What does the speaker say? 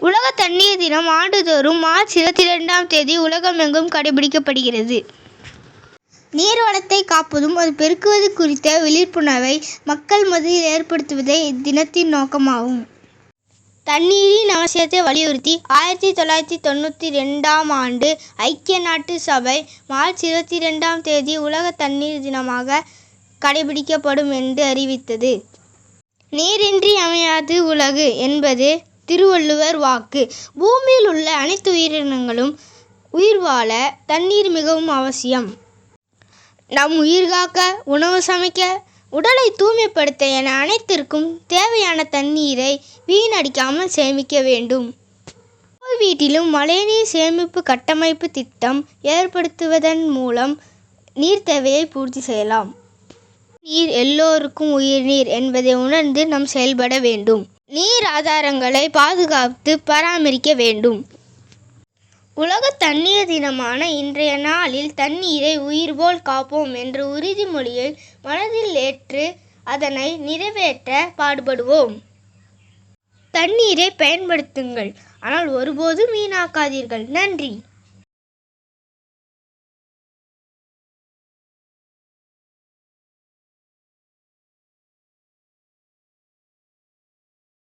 உலக தண்ணீர் தினம் ஆண்டுதோறும் மார்ச் 22ஆம் தேதி உலகமெங்கும் கடைபிடிக்கப்படுகிறது. நீர் வளத்தை காப்பதும் அது பெருக்குவது குறித்த விழிப்புணர்வை மக்கள் மத்தியில் ஏற்படுத்துவதே இத்தினத்தின் நோக்கமாகும். தண்ணீரின் அவசியத்தை வலியுறுத்தி 1992ஆம் ஆண்டு ஐக்கிய நாட்டு சபை மார்ச் 22ஆம் தேதி உலக தண்ணீர் தினமாக கடைபிடிக்கப்படும் என்று அறிவித்தது. நீரின்றி அமையாது உலகு என்பது திருவள்ளுவர் வாக்கு. பூமியில் உள்ள அனைத்து உயிரினங்களும் உயிர் வாழ தண்ணீர் மிகவும் அவசியம். நம் உயிர் காக்க, உணவு சமைக்க, உடலை தூய்மைப்படுத்த என அனைத்திற்கும் தேவையான தண்ணீரை வீணடிக்காமல் சேமிக்க வேண்டும். ஒவ்வொரு வீட்டிலும் மழைநீர் சேமிப்பு கட்டமைப்பு திட்டம் ஏற்படுத்துவதன் மூலம் நீர் தேவையை பூர்த்தி செய்யலாம். நீர் எல்லோருக்கும் உயிர்நீர் என்பதை உணர்ந்து நாம் செயல்பட வேண்டும். நீர் ஆதாரங்களை பாதுகாத்து பராமரிக்க வேண்டும். உலக தண்ணீர் தினமான இன்றைய நாளில் தண்ணீரை உயிர் போல் காப்போம் என்ற உறுதிமொழியை மனதில் ஏற்று அதனை நிறைவேற்ற பாடுபடுவோம். தண்ணீரை பயன்படுத்துங்கள், ஆனால் ஒருபோதும் வீணாக்காதீர்கள். நன்றி.